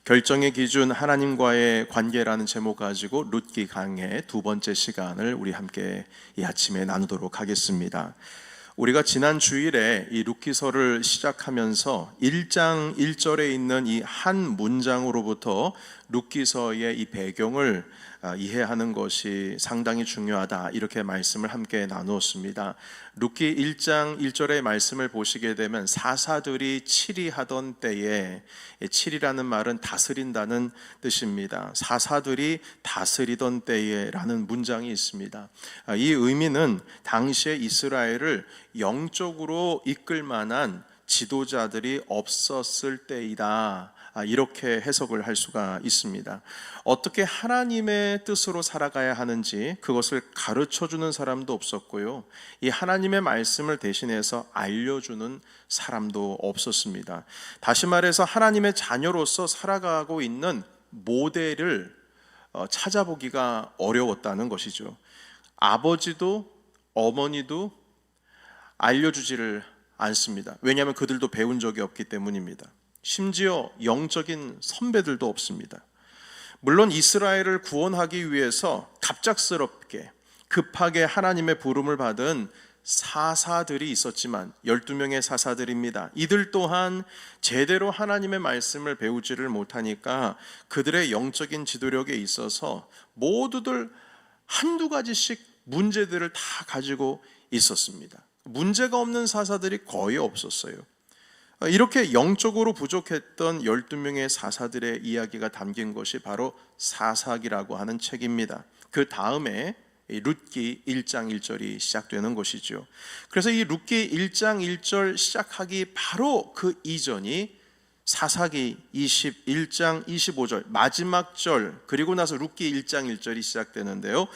결정의 기준 하나님과의 관계라는 제목 가지고 룻기 강의 두 번째 시간을 우리 함께 이 아침에 나누도록 하겠습니다. 우리가 지난 주일에 이 룻기서를 시작하면서 1장 1절에 있는 이 한 문장으로부터 룻기서의 이 배경을 이해하는 것이 상당히 중요하다, 이렇게 말씀을 함께 나누었습니다. 룻기 1장 1절의 말씀을 보시게 되면 사사들이 치리하던 때에, 치리라는 말은 다스린다는 뜻입니다. 사사들이 다스리던 때에 라는 문장이 있습니다. 이 의미는 당시에 이스라엘을 영적으로 이끌 만한 지도자들이 없었을 때이다, 이렇게 해석을 할 수가 있습니다. 어떻게 하나님의 뜻으로 살아가야 하는지 그것을 가르쳐주는 사람도 없었고요, 이 하나님의 말씀을 대신해서 알려주는 사람도 없었습니다. 다시 말해서 하나님의 자녀로서 살아가고 있는 모델을 찾아보기가 어려웠다는 것이죠. 아버지도 어머니도 알려주지를 않습니다. 왜냐하면 그들도 배운 적이 없기 때문입니다. 심지어 영적인 선배들도 없습니다. 물론 이스라엘을 구원하기 위해서 갑작스럽게 급하게 하나님의 부름을 받은 사사들이 있었지만 12명의 사사들입니다. 이들 또한 제대로 하나님의 말씀을 배우지를 못하니까 그들의 영적인 지도력에 있어서 모두들 한두 가지씩 문제들을 다 가지고 있었습니다. 문제가 없는 사사들이 거의 없었어요. 이렇게 영적으로 부족했던 12명의 사사들의 이야기가 담긴 것이 바로 사사기라고 하는 책입니다. 그 다음에 룻기 1장 1절이 시작되는 것이죠. 그래서 이 룻기 1장 1절 시작하기 바로 그 이전이 사사기 21장 25절 마지막 절, 그리고 나서 룻기 1장 1절이 시작되는데요,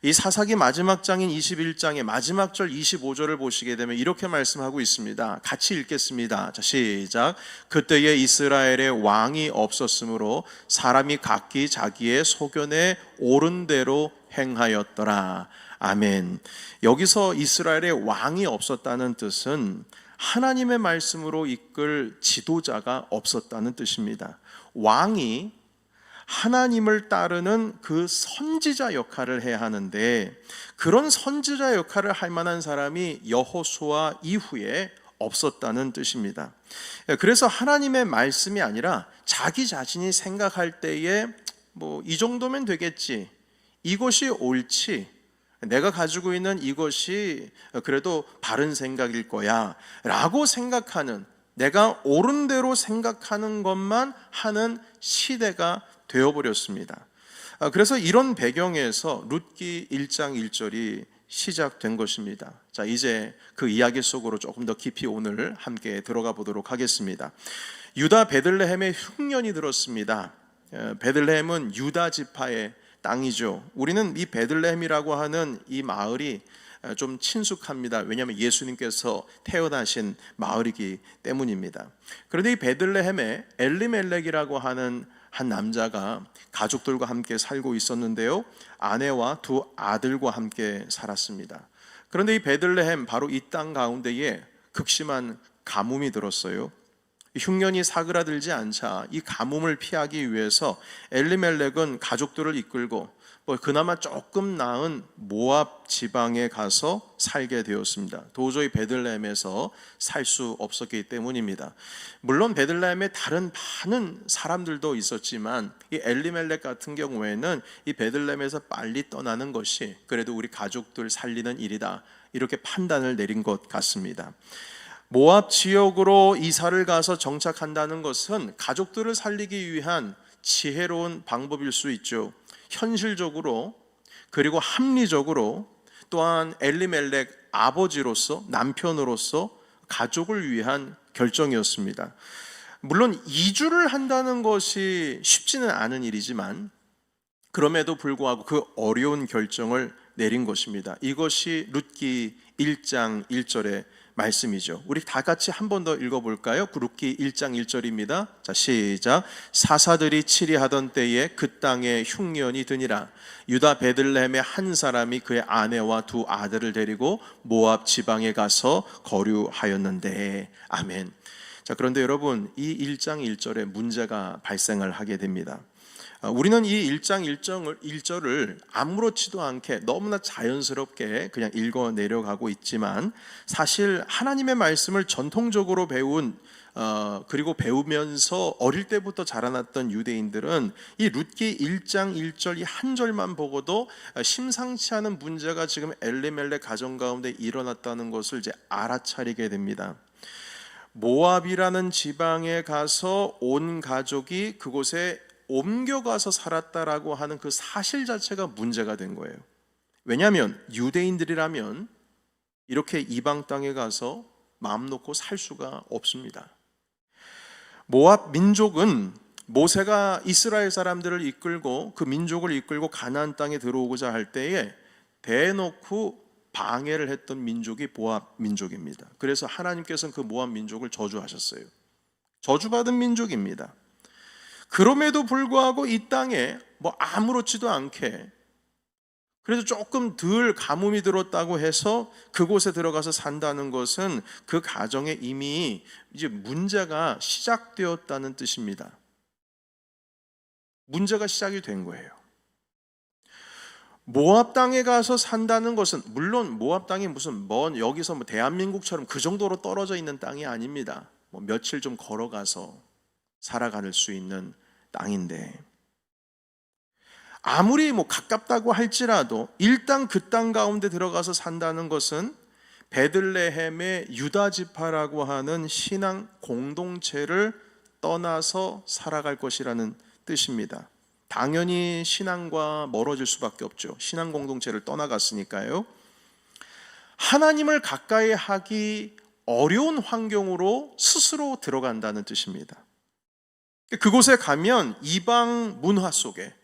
이 사사기 마지막 장인 21장의 마지막 절 25절을 보시게 되면 이렇게 말씀하고 있습니다. 같이 읽겠습니다. 자, 시작. 그때에 이스라엘에 왕이 없었으므로 사람이 각기 자기의 소견에 옳은 대로 행하였더라. 아멘. 여기서 이스라엘에 왕이 없었다는 뜻은 하나님의 말씀으로 이끌 지도자가 없었다는 뜻입니다. 왕이 하나님을 따르는 그 선지자 역할을 해야 하는데, 그런 선지자 역할을 할 만한 사람이 여호수아 이후에 없었다는 뜻입니다. 그래서 하나님의 말씀이 아니라 자기 자신이 생각할 때에 이 정도면 되겠지, 이것이 옳지, 내가 가지고 있는 이것이 그래도 바른 생각일 거야 라고 생각하는, 내가 옳은 대로 생각하는 것만 하는 시대가 되어버렸습니다. 그래서 이런 배경에서 룻기 1장 1절이 시작된 것입니다. 자, 이제 그 이야기 속으로 조금 더 깊이 오늘 함께 들어가 보도록 하겠습니다. 유다 베들레헴에 흉년이 들었습니다. 베들레헴은 유다 지파의 땅이죠. 우리는 이 베들레헴이라고 하는 이 마을이 좀 친숙합니다. 왜냐하면 예수님께서 태어나신 마을이기 때문입니다. 그런데 이 베들레헴에 엘리멜렉이라고 하는 한 남자가 가족들과 함께 살고 있었는데요, 아내와 두 아들과 함께 살았습니다. 그런데 이 베들레헴, 바로 이 땅 가운데에 극심한 가뭄이 들었어요. 흉년이 사그라들지 않자 이 가뭄을 피하기 위해서 엘리멜렉은 가족들을 이끌고 그나마 조금 나은 모압 지방에 가서 살게 되었습니다. 도저히 베들레헴에서 살 수 없었기 때문입니다. 물론 베들레헴에 다른 많은 사람들도 있었지만 이 엘리멜렉 같은 경우에는 이 베들레헴에서 빨리 떠나는 것이 그래도 우리 가족들 살리는 일이다, 이렇게 판단을 내린 것 같습니다. 모압 지역으로 이사를 가서 정착한다는 것은 가족들을 살리기 위한 지혜로운 방법일 수 있죠. 현실적으로 그리고 합리적으로, 또한 엘리멜렉 아버지로서, 남편으로서 가족을 위한 결정이었습니다. 물론 이주를 한다는 것이 쉽지는 않은 일이지만 그럼에도 불구하고 그 어려운 결정을 내린 것입니다. 이것이 룻기 1장 1절의 말씀이죠. 우리 다 같이 한 번 더 읽어볼까요? 룻기 1장 1절입니다. 자, 시작. 사사들이 치리하던 때에 그 땅에 흉년이 드니라. 유다 베들레헴의 한 사람이 그의 아내와 두 아들을 데리고 모압 지방에 가서 거류하였는데. 아멘. 자, 그런데 여러분, 이 1장 1절에 문제가 발생을 하게 됩니다. 우리는 이 1장 1절을 아무렇지도 않게 너무나 자연스럽게 그냥 읽어 내려가고 있지만, 사실 하나님의 말씀을 전통적으로 그리고 배우면서 어릴 때부터 자라났던 유대인들은 이 룻기 1장 1절 이 한 절만 보고도 심상치 않은 문제가 지금 엘리멜렉 가정 가운데 일어났다는 것을 이제 알아차리게 됩니다. 모압이라는 지방에 가서 온 가족이 그곳에 옮겨가서 살았다라고 하는 그 사실 자체가 문제가 된 거예요. 왜냐하면 유대인들이라면 이렇게 이방 땅에 가서 마음 놓고 살 수가 없습니다. 모압 민족은 모세가 이스라엘 사람들을 이끌고 그 민족을 이끌고 가나안 땅에 들어오고자 할 때에 대놓고 방해를 했던 민족이 모압 민족입니다. 그래서 하나님께서는 그 모압 민족을 저주하셨어요. 저주받은 민족입니다. 그럼에도 불구하고 이 땅에 아무렇지도 않게, 그래도 조금 덜 가뭄이 들었다고 해서 그곳에 들어가서 산다는 것은 그 가정에 이미 이제 문제가 시작되었다는 뜻입니다. 문제가 시작이 된 거예요. 모압 땅에 가서 산다는 것은, 물론 모압 땅이 무슨 여기서 대한민국처럼 그 정도로 떨어져 있는 땅이 아닙니다. 며칠 좀 걸어가서 살아갈 수 있는 땅인데, 아무리 가깝다고 할지라도 일단 그 땅 가운데 들어가서 산다는 것은 베들레헴의 유다 지파라고 하는 신앙 공동체를 떠나서 살아갈 것이라는 뜻입니다. 당연히 신앙과 멀어질 수밖에 없죠. 신앙 공동체를 떠나갔으니까요. 하나님을 가까이 하기 어려운 환경으로 스스로 들어간다는 뜻입니다. 그곳에 가면 이방 문화 속에,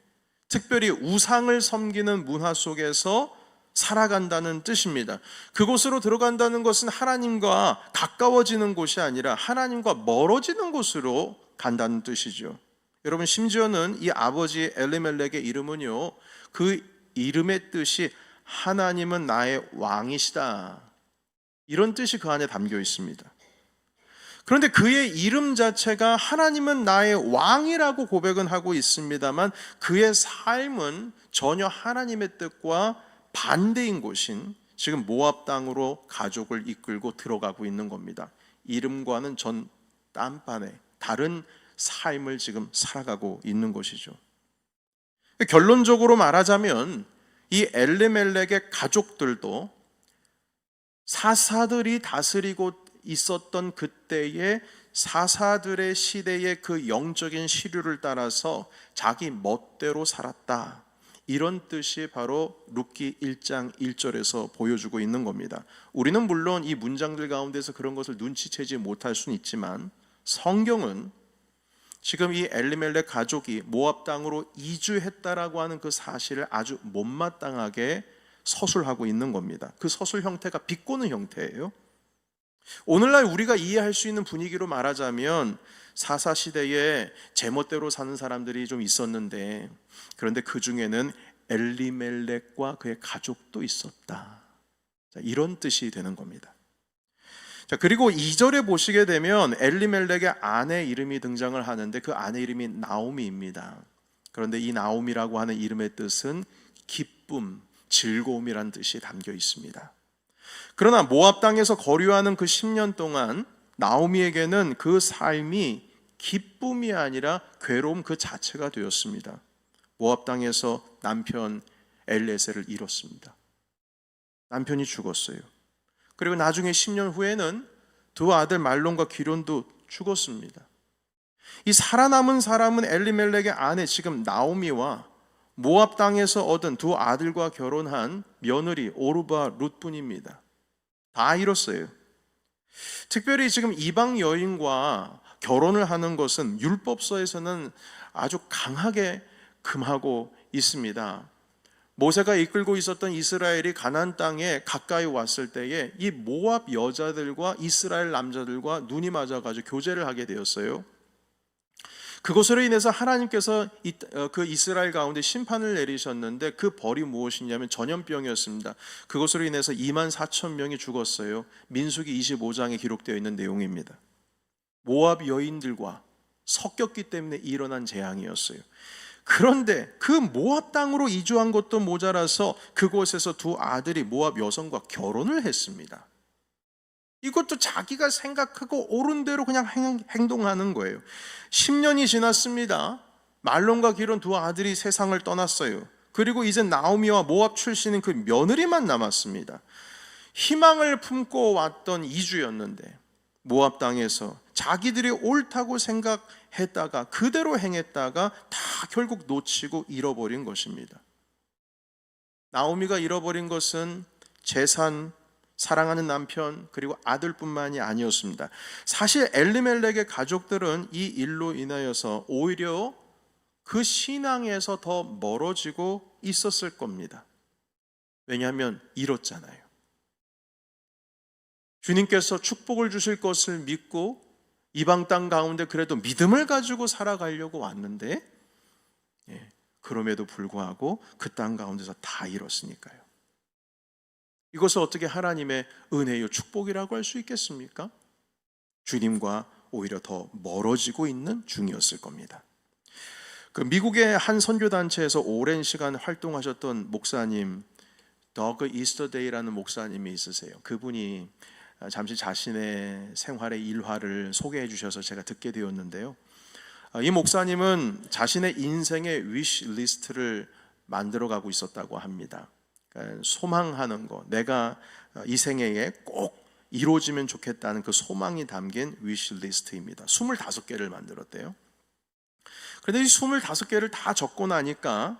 특별히 우상을 섬기는 문화 속에서 살아간다는 뜻입니다. 그곳으로 들어간다는 것은 하나님과 가까워지는 곳이 아니라 하나님과 멀어지는 곳으로 간다는 뜻이죠. 여러분, 심지어는 이 아버지 엘리멜렉의 이름은요, 그 이름의 뜻이 하나님은 나의 왕이시다, 이런 뜻이 그 안에 담겨 있습니다. 그런데 그의 이름 자체가 하나님은 나의 왕이라고 고백은 하고 있습니다만, 그의 삶은 전혀 하나님의 뜻과 반대인 곳인 지금 모압 땅으로 가족을 이끌고 들어가고 있는 겁니다. 이름과는 전 딴판에 다른 삶을 지금 살아가고 있는 것이죠. 결론적으로 말하자면 이 엘리멜렉의 가족들도 사사들이 다스리고 있었던 그때의 사사들의 시대의 그 영적인 시류를 따라서 자기 멋대로 살았다, 이런 뜻이 바로 룻기 1장 1절에서 보여주고 있는 겁니다. 우리는 물론 이 문장들 가운데서 그런 것을 눈치채지 못할 수는 있지만, 성경은 지금 이 엘리멜렉 가족이 모압 땅으로 이주했다라고 하는 그 사실을 아주 못마땅하게 서술하고 있는 겁니다. 그 서술 형태가 비꼬는 형태예요. 오늘날 우리가 이해할 수 있는 분위기로 말하자면, 사사시대에 제멋대로 사는 사람들이 좀 있었는데, 그런데 그 중에는 엘리멜렉과 그의 가족도 있었다, 이런 뜻이 되는 겁니다. 자, 그리고 2절에 보시게 되면 엘리멜렉의 아내 이름이 등장을 하는데, 그 아내 이름이 나오미입니다. 그런데 이 나오미라고 하는 이름의 뜻은 기쁨, 즐거움이란 뜻이 담겨 있습니다. 그러나 모압 땅에서 거류하는 그 10년 동안 나오미에게는 그 삶이 기쁨이 아니라 괴로움 그 자체가 되었습니다. 모압 땅에서 남편 엘레셀을 잃었습니다. 남편이 죽었어요. 그리고 나중에 10년 후에는 두 아들 말론과 기론도 죽었습니다. 이 살아남은 사람은 엘리멜렉의 아내 지금 나오미와 모압 땅에서 얻은 두 아들과 결혼한 며느리 오르바 룻뿐입니다. 다 잃었어요. 특별히 지금 이방 여인과 결혼을 하는 것은 율법서에서는 아주 강하게 금하고 있습니다. 모세가 이끌고 있었던 이스라엘이 가나안 땅에 가까이 왔을 때에 이 모압 여자들과 이스라엘 남자들과 눈이 맞아가지고 교제를 하게 되었어요. 그것으로 인해서 하나님께서 그 이스라엘 가운데 심판을 내리셨는데, 그 벌이 무엇이냐면 전염병이었습니다. 그것으로 인해서 24,000명이 죽었어요. 민수기 25장에 기록되어 있는 내용입니다. 모압 여인들과 섞였기 때문에 일어난 재앙이었어요. 그런데 그 모압 땅으로 이주한 것도 모자라서 그곳에서 두 아들이 모압 여성과 결혼을 했습니다. 이것도 자기가 생각하고 옳은 대로 그냥 행동하는 거예요. 10년이 지났습니다. 말론과 길온 두 아들이 세상을 떠났어요. 그리고 이제 나오미와 모압 출신인 그 며느리만 남았습니다. 희망을 품고 왔던 이주였는데 모압 땅에서 자기들이 옳다고 생각했다가 그대로 행했다가 다 결국 놓치고 잃어버린 것입니다. 나오미가 잃어버린 것은 재산, 사랑하는 남편, 그리고 아들뿐만이 아니었습니다. 사실 엘리멜렉의 가족들은 이 일로 인하여서 오히려 그 신앙에서 더 멀어지고 있었을 겁니다. 왜냐하면 잃었잖아요. 주님께서 축복을 주실 것을 믿고 이방 땅 가운데 그래도 믿음을 가지고 살아가려고 왔는데 그럼에도 불구하고 그 땅 가운데서 다 잃었으니까요. 이것을 어떻게 하나님의 은혜요 축복이라고 할 수 있겠습니까? 주님과 오히려 더 멀어지고 있는 중이었을 겁니다. 그 미국의 한 선교단체에서 오랜 시간 활동하셨던 목사님, 더그 이스터데이라는 목사님이 있으세요. 그분이 잠시 자신의 생활의 일화를 소개해 주셔서 제가 듣게 되었는데요. 이 목사님은 자신의 인생의 위시 리스트를 만들어가고 있었다고 합니다. 그러니까 소망하는 거, 내가 이 생애에 꼭 이루어지면 좋겠다는 그 소망이 담긴 위시 리스트입니다. 25개를 만들었대요. 그런데 이 25개를 다 적고 나니까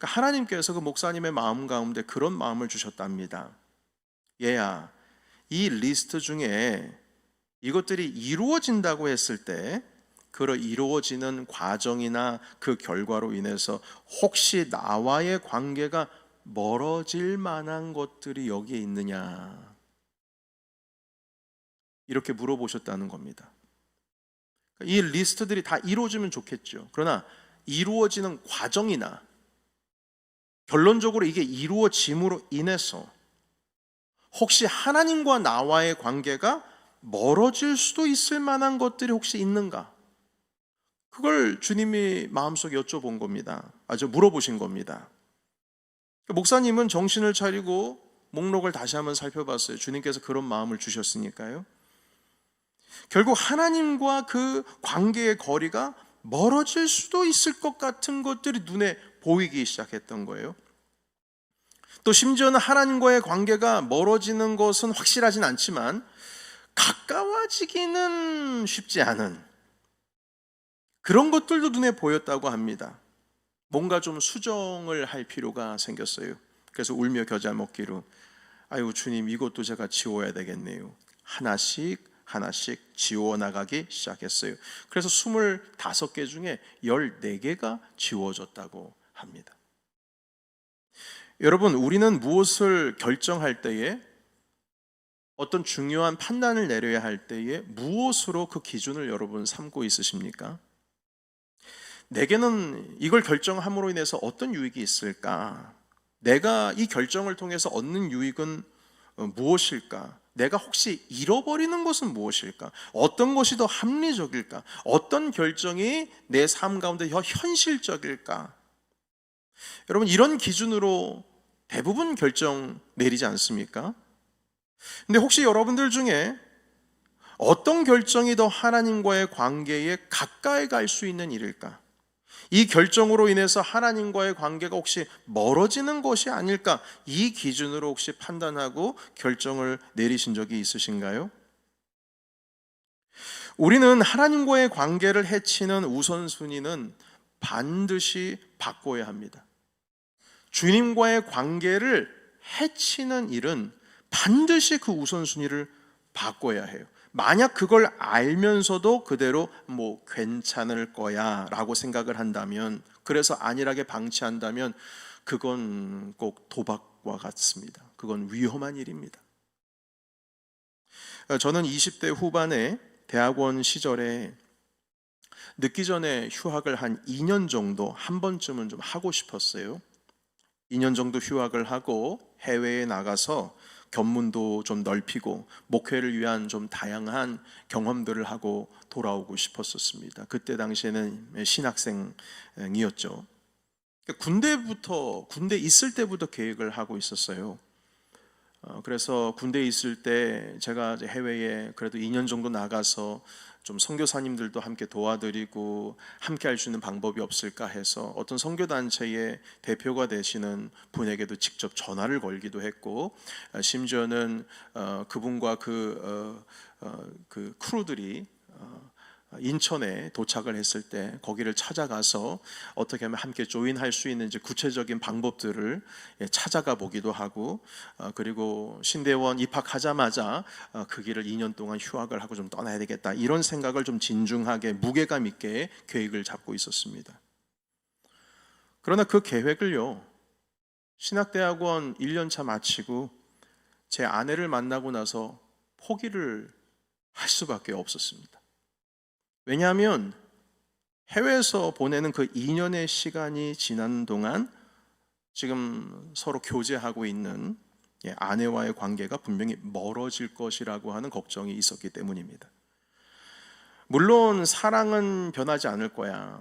하나님께서 그 목사님의 마음 가운데 그런 마음을 주셨답니다. 얘야, 이 리스트 중에 이것들이 이루어진다고 했을 때 그 이루어지는 과정이나 그 결과로 인해서 혹시 나와의 관계가 멀어질 만한 것들이 여기에 있느냐, 이렇게 물어보셨다는 겁니다. 이 리스트들이 다 이루어지면 좋겠죠. 그러나 이루어지는 과정이나 결론적으로 이게 이루어짐으로 인해서 혹시 하나님과 나와의 관계가 멀어질 수도 있을 만한 것들이 혹시 있는가? 그걸 주님이 마음속에 여쭤본 겁니다. 물어보신 겁니다. 목사님은 정신을 차리고 목록을 다시 한번 살펴봤어요. 주님께서 그런 마음을 주셨으니까요. 결국 하나님과 그 관계의 거리가 멀어질 수도 있을 것 같은 것들이 눈에 보이기 시작했던 거예요. 또 심지어는 하나님과의 관계가 멀어지는 것은 확실하진 않지만 가까워지기는 쉽지 않은 그런 것들도 눈에 보였다고 합니다. 뭔가 좀 수정을 할 필요가 생겼어요. 그래서 울며 겨자 먹기로, 아이고 주님, 이것도 제가 지워야 되겠네요. 하나씩 지워나가기 시작했어요. 그래서 25개 중에 14개가 지워졌다고 합니다. 여러분, 우리는 무엇을 결정할 때에, 어떤 중요한 판단을 내려야 할 때에 무엇으로 그 기준을 여러분 삼고 있으십니까? 내게는 이걸 결정함으로 인해서 어떤 유익이 있을까? 내가 이 결정을 통해서 얻는 유익은 무엇일까? 내가 혹시 잃어버리는 것은 무엇일까? 어떤 것이 더 합리적일까? 어떤 결정이 내 삶 가운데 더 현실적일까? 여러분, 이런 기준으로 대부분 결정 내리지 않습니까? 근데 혹시 여러분들 중에 어떤 결정이 더 하나님과의 관계에 가까이 갈 수 있는 일일까? 이 결정으로 인해서 하나님과의 관계가 혹시 멀어지는 것이 아닐까? 이 기준으로 혹시 판단하고 결정을 내리신 적이 있으신가요? 우리는 하나님과의 관계를 해치는 우선순위는 반드시 바꿔야 합니다. 주님과의 관계를 해치는 일은 반드시 그 우선순위를 바꿔야 해요. 만약 그걸 알면서도 그대로 괜찮을 거야 라고 생각을 한다면, 그래서 안일하게 방치한다면 그건 꼭 도박과 같습니다. 그건 위험한 일입니다. 저는 20대 후반에 대학원 시절에 늦기 전에 휴학을 한 2년 정도 한 번쯤은 좀 하고 싶었어요. 2년 정도 휴학을 하고 해외에 나가서 견문도 좀 넓히고 목회를 위한 좀 다양한 경험들을 하고 돌아오고 싶었었습니다. 그때 당시에는 신학생이었죠. 군대 있을 때부터 계획을 하고 있었어요. 그래서 군대에 있을 때 제가 이제 해외에 그래도 2년 정도 나가서 좀 선교사님들도 함께 도와드리고 함께 할 수 있는 방법이 없을까 해서 어떤 선교단체의 대표가 되시는 분에게도 직접 전화를 걸기도 했고, 심지어는 그분과 그 크루들이 인천에 도착을 했을 때 거기를 찾아가서 어떻게 하면 함께 조인할 수 있는지 구체적인 방법들을 찾아가 보기도 하고, 그리고 신대원 입학하자마자 그 길을 2년 동안 휴학을 하고 좀 떠나야 되겠다, 이런 생각을 좀 진중하게 무게감 있게 계획을 잡고 있었습니다. 그러나 그 계획을요, 신학대학원 1년차 마치고 제 아내를 만나고 나서 포기를 할 수밖에 없었습니다. 왜냐하면 해외에서 보내는 그 2년의 시간이 지난 동안 지금 서로 교제하고 있는 아내와의 관계가 분명히 멀어질 것이라고 하는 걱정이 있었기 때문입니다. 물론 사랑은 변하지 않을 거야,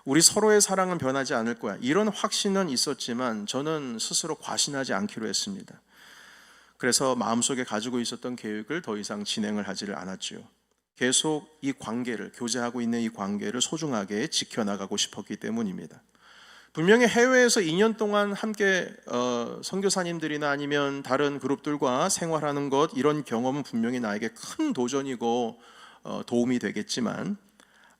우리 서로의 사랑은 변하지 않을 거야, 이런 확신은 있었지만 저는 스스로 과신하지 않기로 했습니다. 그래서 마음속에 가지고 있었던 계획을 더 이상 진행을 하지를 않았지요. 계속 이 관계를, 교제하고 있는 이 관계를 소중하게 지켜나가고 싶었기 때문입니다. 분명히 해외에서 2년 동안 함께 선교사님들이나 아니면 다른 그룹들과 생활하는 것, 이런 경험은 분명히 나에게 큰 도전이고 도움이 되겠지만,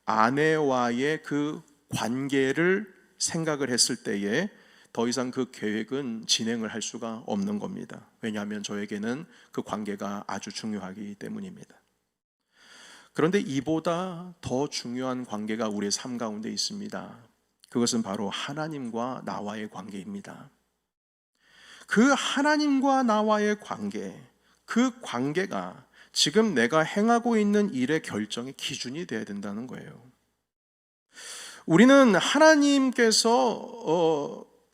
아내와의 그 관계를 생각을 했을 때에 더 이상 그 계획은 진행을 할 수가 없는 겁니다. 왜냐하면 저에게는 그 관계가 아주 중요하기 때문입니다. 그런데 이보다 더 중요한 관계가 우리의 삶 가운데 있습니다. 그것은 바로 하나님과 나와의 관계입니다. 그 하나님과 나와의 관계, 그 관계가 지금 내가 행하고 있는 일의 결정의 기준이 되어야 된다는 거예요. 우리는 하나님께서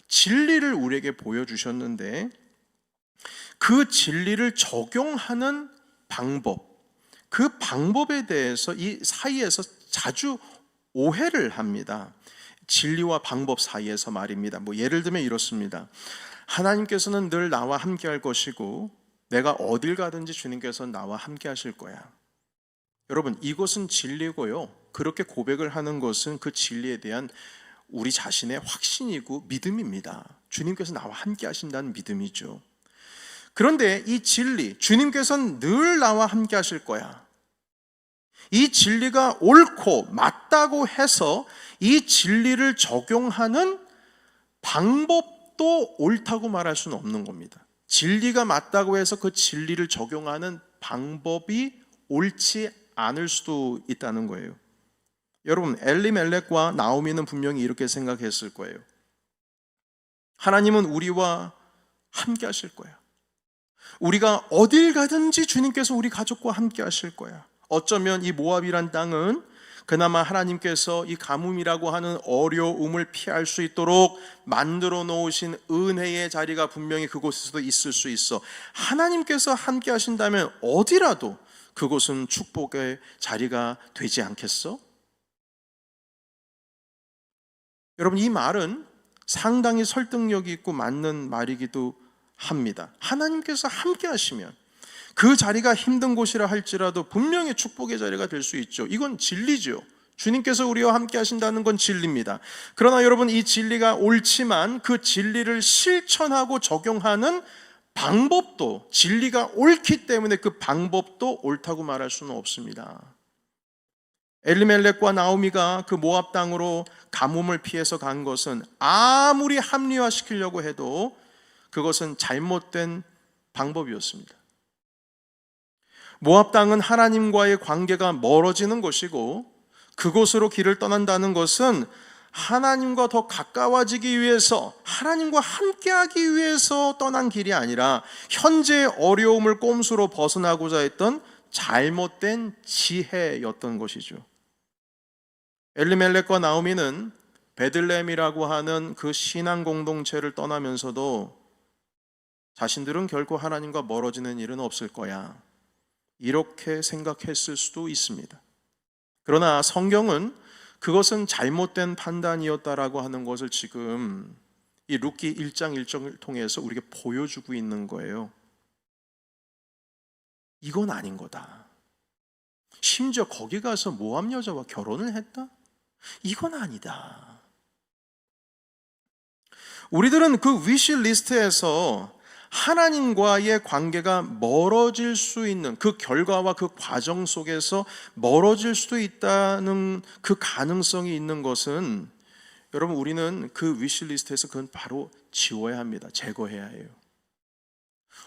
진리를 우리에게 보여주셨는데 그 진리를 적용하는 방법, 그 방법에 대해서 이 사이에서 자주 오해를 합니다. 진리와 방법 사이에서 말입니다. 예를 들면 이렇습니다. 하나님께서는 늘 나와 함께 할 것이고 내가 어딜 가든지 주님께서는 나와 함께 하실 거야. 여러분, 이것은 진리고요, 그렇게 고백을 하는 것은 그 진리에 대한 우리 자신의 확신이고 믿음입니다. 주님께서 나와 함께 하신다는 믿음이죠. 그런데 이 진리, 주님께서는 늘 나와 함께 하실 거야, 이 진리가 옳고 맞다고 해서 이 진리를 적용하는 방법도 옳다고 말할 수는 없는 겁니다. 진리가 맞다고 해서 그 진리를 적용하는 방법이 옳지 않을 수도 있다는 거예요. 여러분, 엘리멜렉과 나오미는 분명히 이렇게 생각했을 거예요. 하나님은 우리와 함께 하실 거야. 우리가 어딜 가든지 주님께서 우리 가족과 함께 하실 거야. 어쩌면 이 모압이란 땅은 그나마 하나님께서 이 가뭄이라고 하는 어려움을 피할 수 있도록 만들어 놓으신 은혜의 자리가 분명히 그곳에서도 있을 수 있어. 하나님께서 함께 하신다면 어디라도 그곳은 축복의 자리가 되지 않겠어? 여러분, 이 말은 상당히 설득력이 있고 맞는 말이기도 합니다. 하나님께서 함께 하시면 그 자리가 힘든 곳이라 할지라도 분명히 축복의 자리가 될 수 있죠. 이건 진리죠. 주님께서 우리와 함께 하신다는 건 진리입니다. 그러나 여러분, 이 진리가 옳지만 그 진리를 실천하고 적용하는 방법도, 진리가 옳기 때문에 그 방법도 옳다고 말할 수는 없습니다. 엘리멜렉과 나오미가 그 모압 땅으로 가뭄을 피해서 간 것은 아무리 합리화시키려고 해도 그것은 잘못된 방법이었습니다. 모압 땅은 하나님과의 관계가 멀어지는 곳이고, 그곳으로 길을 떠난다는 것은 하나님과 더 가까워지기 위해서, 하나님과 함께하기 위해서 떠난 길이 아니라 현재의 어려움을 꼼수로 벗어나고자 했던 잘못된 지혜였던 것이죠. 엘리멜렉과 나오미는 베들레헴이라고 하는 그 신앙 공동체를 떠나면서도 자신들은 결코 하나님과 멀어지는 일은 없을 거야, 이렇게 생각했을 수도 있습니다. 그러나 성경은 그것은 잘못된 판단이었다라고 하는 것을 지금 이 룻기 1장 1절을 통해서 우리에게 보여주고 있는 거예요. 이건 아닌 거다. 심지어 거기 가서 모압 여자와 결혼을 했다? 이건 아니다. 우리들은 그 위시리스트에서 하나님과의 관계가 멀어질 수 있는 그 결과와 그 과정 속에서 멀어질 수도 있다는 그 가능성이 있는 것은, 여러분, 우리는 그 위시리스트에서 그건 바로 지워야 합니다. 제거해야 해요.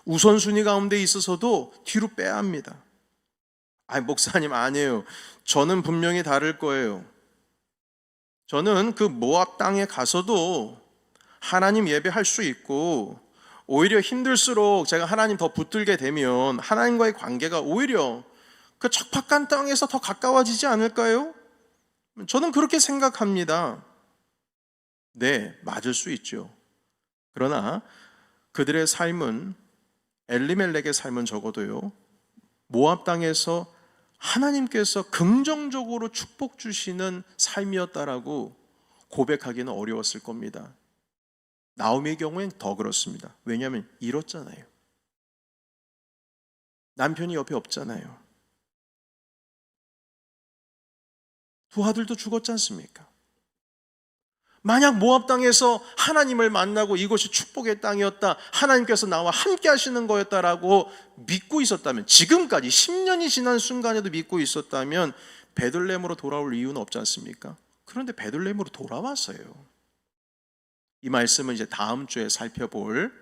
우선순위 가운데 있어서도 뒤로 빼야 합니다. 목사님, 아니에요. 저는 분명히 다를 거예요. 저는 그 모압 땅에 가서도 하나님 예배할 수 있고, 오히려 힘들수록 제가 하나님 더 붙들게 되면 하나님과의 관계가 오히려 그 척박한 땅에서 더 가까워지지 않을까요? 저는 그렇게 생각합니다. 네, 맞을 수 있죠. 그러나 그들의 삶은, 엘리멜렉의 삶은 적어도요, 모압 땅에서 하나님께서 긍정적으로 축복 주시는 삶이었다라고 고백하기는 어려웠을 겁니다. 나오미의 경우엔 더 그렇습니다. 왜냐하면 잃었잖아요. 남편이 옆에 없잖아요. 두 아들도 죽었지 않습니까? 만약 모압 땅에서 하나님을 만나고 이것이 축복의 땅이었다, 하나님께서 나와 함께 하시는 거였다라고 믿고 있었다면, 지금까지 10년이 지난 순간에도 믿고 있었다면 베들레헴으로 돌아올 이유는 없지 않습니까? 그런데 베들레헴으로 돌아왔어요. 이 말씀은 이제 다음 주에 살펴볼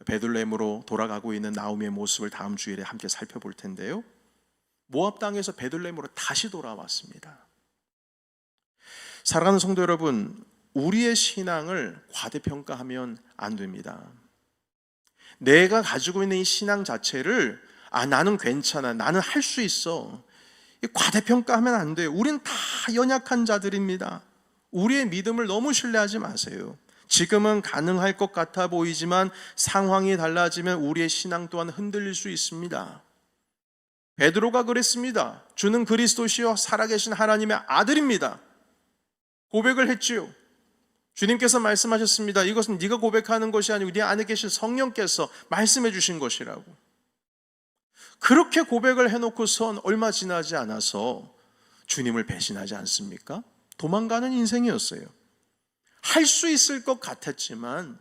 베들레헴으로 돌아가고 있는 나오미의 모습을 다음 주일에 함께 살펴볼 텐데요, 모압 땅에서 베들레헴으로 다시 돌아왔습니다. 사랑하는 성도 여러분, 우리의 신앙을 과대평가하면 안 됩니다. 내가 가지고 있는 이 신앙 자체를 나는 괜찮아, 나는 할 수 있어, 과대평가하면 안 돼요. 우린 다 연약한 자들입니다. 우리의 믿음을 너무 신뢰하지 마세요. 지금은 가능할 것 같아 보이지만 상황이 달라지면 우리의 신앙 또한 흔들릴 수 있습니다. 베드로가 그랬습니다. 주는 그리스도시요 살아계신 하나님의 아들입니다. 고백을 했지요. 주님께서 말씀하셨습니다. 이것은 네가 고백하는 것이 아니고 네 안에 계신 성령께서 말씀해 주신 것이라고. 그렇게 고백을 해놓고선 얼마 지나지 않아서 주님을 배신하지 않습니까? 도망가는 인생이었어요. 할 수 있을 것 같았지만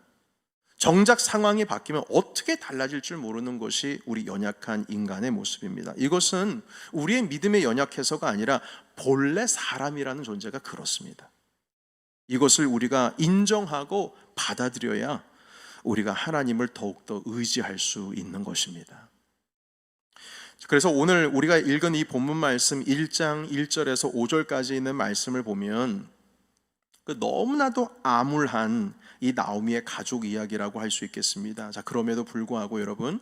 정작 상황이 바뀌면 어떻게 달라질 줄 모르는 것이 우리 연약한 인간의 모습입니다. 이것은 우리의 믿음의 연약해서가 아니라 본래 사람이라는 존재가 그렇습니다. 이것을 우리가 인정하고 받아들여야 우리가 하나님을 더욱더 의지할 수 있는 것입니다. 그래서 오늘 우리가 읽은 이 본문 말씀 1장 1절에서 5절까지 있는 말씀을 보면 너무나도 암울한 이 나오미의 가족 이야기라고 할 수 있겠습니다. 자, 그럼에도 불구하고 여러분,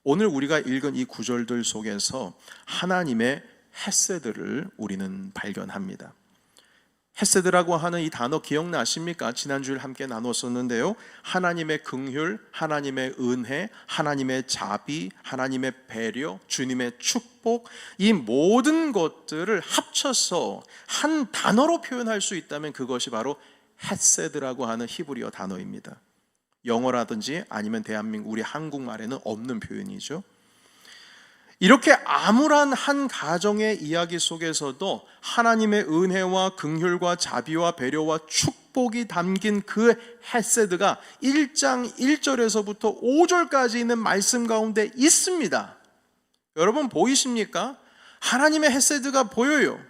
오늘 우리가 읽은 이 구절들 속에서 하나님의 헤세드를 우리는 발견합니다. 헤세드라고 하는 이 단어 기억나십니까? 지난주에 함께 나눴었는데요, 하나님의 긍휼, 하나님의 은혜, 하나님의 자비, 하나님의 배려, 주님의 축복, 이 모든 것들을 합쳐서 한 단어로 표현할 수 있다면 그것이 바로 헤세드라고 하는 히브리어 단어입니다. 영어라든지 아니면 대한민국, 우리 한국말에는 없는 표현이죠. 이렇게 암울한 한 가정의 이야기 속에서도 하나님의 은혜와 긍휼과 자비와 배려와 축복이 담긴 그 헤세드가 1장 1절에서부터 5절까지 있는 말씀 가운데 있습니다. 여러분 보이십니까? 하나님의 헤세드가 보여요.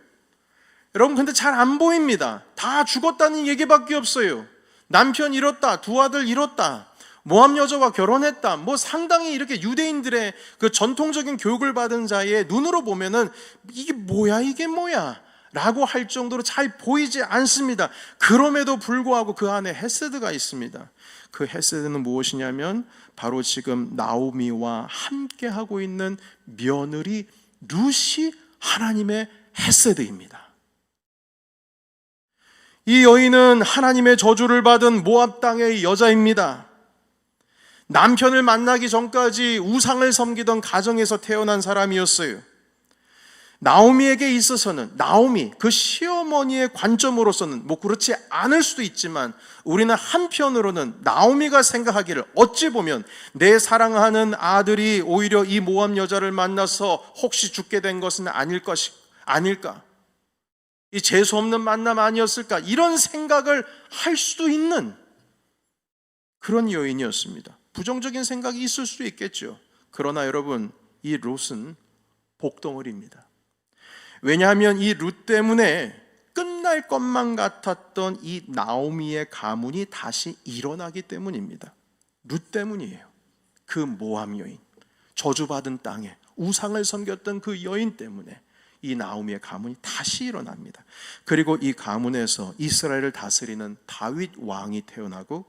여러분 근데 잘 안 보입니다. 다 죽었다는 얘기밖에 없어요. 남편 잃었다, 두 아들 잃었다, 모압 여자와 결혼했다, 상당히 이렇게 유대인들의 그 전통적인 교육을 받은 자의 눈으로 보면은 이게 뭐야 라고 할 정도로 잘 보이지 않습니다. 그럼에도 불구하고 그 안에 헤세드가 있습니다. 그 헤세드는 무엇이냐면 바로 지금 나오미와 함께 하고 있는 며느리 룻이 하나님의 헤세드입니다. 이 여인은 하나님의 저주를 받은 모압 땅의 여자입니다. 남편을 만나기 전까지 우상을 섬기던 가정에서 태어난 사람이었어요. 나오미에게 있어서는, 나오미 그 시어머니의 관점으로서는 뭐 그렇지 않을 수도 있지만, 우리는 한편으로는 나오미가 생각하기를, 어찌 보면 내 사랑하는 아들이 오히려 이 모압 여자를 만나서 혹시 죽게 된 것은 아닐까, 이 재수 없는 만남 아니었을까, 이런 생각을 할 수도 있는 그런 여인이었습니다. 부정적인 생각이 있을 수도 있겠죠. 그러나 여러분, 이 롯은 복덩어리입니다. 왜냐하면 이 룻 때문에 끝날 것만 같았던 이 나오미의 가문이 다시 일어나기 때문입니다. 룻 때문이에요. 그 모압 여인, 저주받은 땅에 우상을 섬겼던 그 여인 때문에 이 나오미의 가문이 다시 일어납니다. 그리고 이 가문에서 이스라엘을 다스리는 다윗 왕이 태어나고,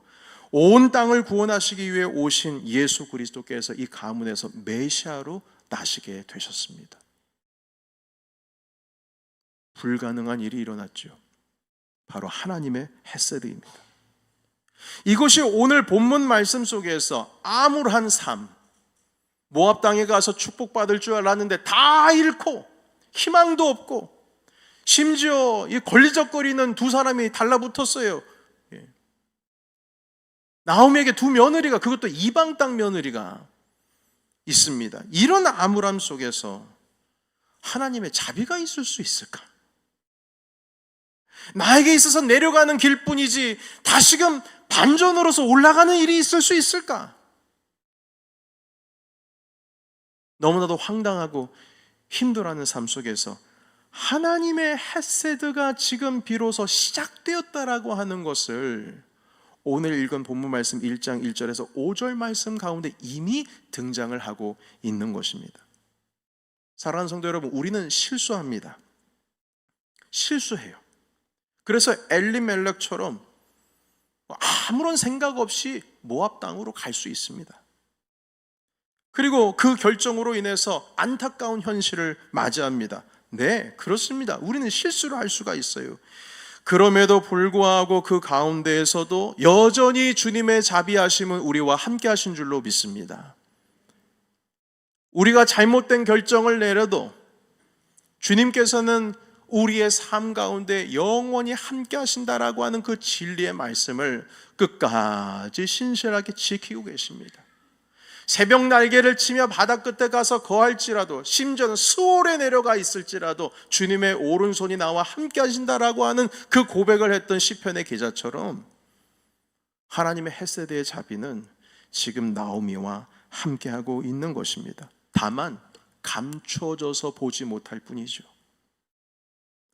온 땅을 구원하시기 위해 오신 예수 그리스도께서 이 가문에서 메시아로 나시게 되셨습니다. 불가능한 일이 일어났죠. 바로 하나님의 헤세드입니다. 이것이 오늘 본문 말씀 속에서 암울한 삶, 모압 땅에 가서 축복받을 줄 알았는데 다 잃고 희망도 없고, 심지어 이 걸리적거리는 두 사람이 달라붙었어요. 나오미에게 두 며느리가, 그것도 이방 땅 며느리가 있습니다. 이런 암울함 속에서 하나님의 자비가 있을 수 있을까? 나에게 있어서 내려가는 길뿐이지 다시금 반전으로서 올라가는 일이 있을 수 있을까? 너무나도 황당하고 힘들어하는 삶 속에서 하나님의 헤세드가 지금 비로소 시작되었다라고 하는 것을 오늘 읽은 본문 말씀 1장 1절에서 5절 말씀 가운데 이미 등장을 하고 있는 것입니다. 사랑하는 성도 여러분, 우리는 실수합니다. 실수해요. 그래서 엘리멜렉처럼 아무런 생각 없이 모압 땅으로 갈 수 있습니다. 그리고 그 결정으로 인해서 안타까운 현실을 맞이합니다. 네, 그렇습니다. 우리는 실수를 할 수가 있어요. 그럼에도 불구하고 그 가운데에서도 여전히 주님의 자비하심은 우리와 함께 하신 줄로 믿습니다. 우리가 잘못된 결정을 내려도 주님께서는 우리의 삶 가운데 영원히 함께 하신다라고 하는 그 진리의 말씀을 끝까지 신실하게 지키고 계십니다. 새벽 날개를 치며 바다 끝에 가서 거할지라도, 심지어는 스올에 내려가 있을지라도 주님의 오른손이 나와 함께 하신다라고 하는 그 고백을 했던 시편의 기자처럼, 하나님의 헤세드의 자비는 지금 나오미와 함께하고 있는 것입니다. 다만 감춰져서 보지 못할 뿐이죠.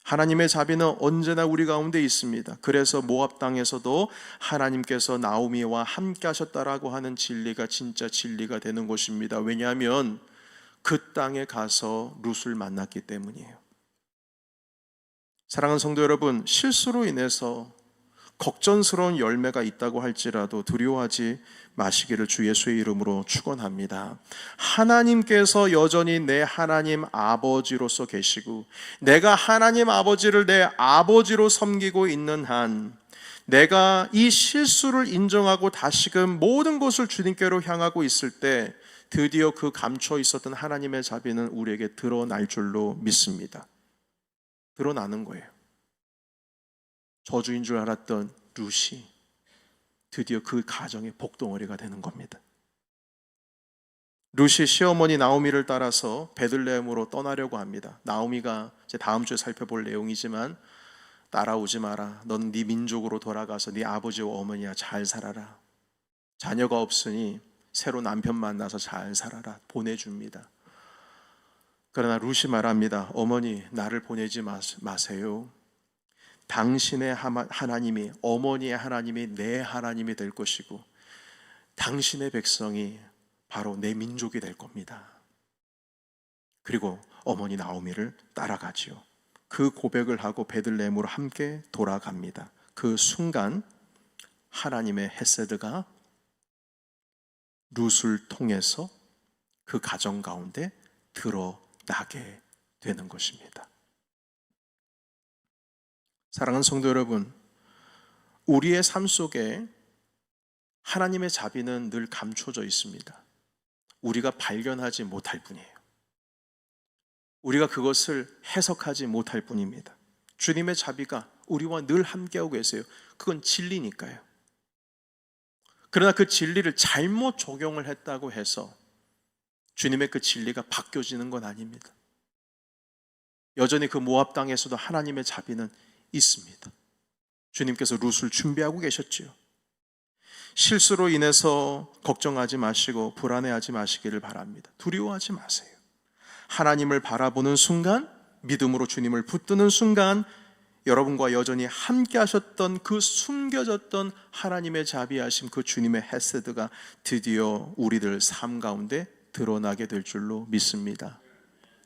하나님의 자비는 언제나 우리 가운데 있습니다. 그래서 모압 땅에서도 하나님께서 나오미와 함께 하셨다라고 하는 진리가 진짜 진리가 되는 것입니다. 왜냐하면 그 땅에 가서 룻을 만났기 때문이에요. 사랑하는 성도 여러분, 실수로 인해서 걱정스러운 열매가 있다고 할지라도 두려워하지 마시기를 주 예수의 이름으로 축원합니다. 하나님께서 여전히 내 하나님 아버지로서 계시고, 내가 하나님 아버지를 내 아버지로 섬기고 있는 한, 내가 이 실수를 인정하고 다시금 모든 것을 주님께로 향하고 있을 때 드디어 그 감춰 있었던 하나님의 자비는 우리에게 드러날 줄로 믿습니다. 드러나는 거예요. 저주인 줄 알았던 룻이 드디어 그 가정의 복덩어리가 되는 겁니다. 룻이 시어머니 나오미를 따라서 베들레헴으로 떠나려고 합니다. 나오미가 이제 다음 주에 살펴볼 내용이지만, 따라오지 마라. 넌 네 민족으로 돌아가서 네 아버지와 어머니와 잘 살아라. 자녀가 없으니 새로 남편 만나서 잘 살아라. 보내줍니다. 그러나 룻이 말합니다. 어머니, 나를 보내지 마세요. 당신의 하나님이, 어머니의 하나님이 내 하나님이 될 것이고, 당신의 백성이 바로 내 민족이 될 겁니다. 그리고 어머니 나오미를 따라가지요. 그 고백을 하고 베들레헴으로 함께 돌아갑니다. 그 순간 하나님의 헤세드가 룻을 통해서 그 가정 가운데 드러나게 되는 것입니다. 사랑하는 성도 여러분, 우리의 삶 속에 하나님의 자비는 늘 감춰져 있습니다. 우리가 발견하지 못할 뿐이에요. 우리가 그것을 해석하지 못할 뿐입니다. 주님의 자비가 우리와 늘 함께하고 계세요. 그건 진리니까요. 그러나 그 진리를 잘못 적용을 했다고 해서 주님의 그 진리가 바뀌어지는 건 아닙니다. 여전히 그 모압 땅에서도 하나님의 자비는 있습니다. 주님께서 룻을 준비하고 계셨지요. 실수로 인해서 걱정하지 마시고 불안해하지 마시기를 바랍니다. 두려워하지 마세요. 하나님을 바라보는 순간, 믿음으로 주님을 붙드는 순간, 여러분과 여전히 함께 하셨던 그 숨겨졌던 하나님의 자비하심, 그 주님의 헤세드가 드디어 우리들 삶 가운데 드러나게 될 줄로 믿습니다.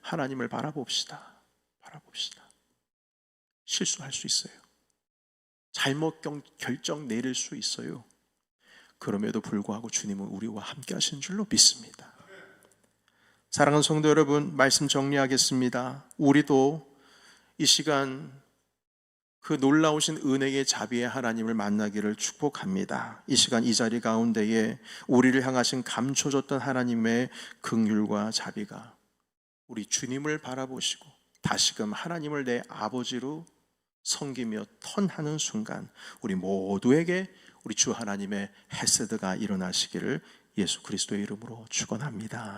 하나님을 바라봅시다. 바라봅시다. 실수할 수 있어요. 잘못 결정 내릴 수 있어요. 그럼에도 불구하고 주님은 우리와 함께 하신 줄로 믿습니다. 사랑하는 성도 여러분, 말씀 정리하겠습니다. 우리도 이 시간 그 놀라우신 은혜의 자비의 하나님을 만나기를 축복합니다. 이 시간 이 자리 가운데에 우리를 향하신 감춰졌던 하나님의 긍휼과 자비가 우리 주님을 바라보시고 다시금 하나님을 내 아버지로 섬기며 턴하는 순간 우리 모두에게 우리 주 하나님의 헤세드가 일어나시기를 예수 그리스도의 이름으로 축원합니다.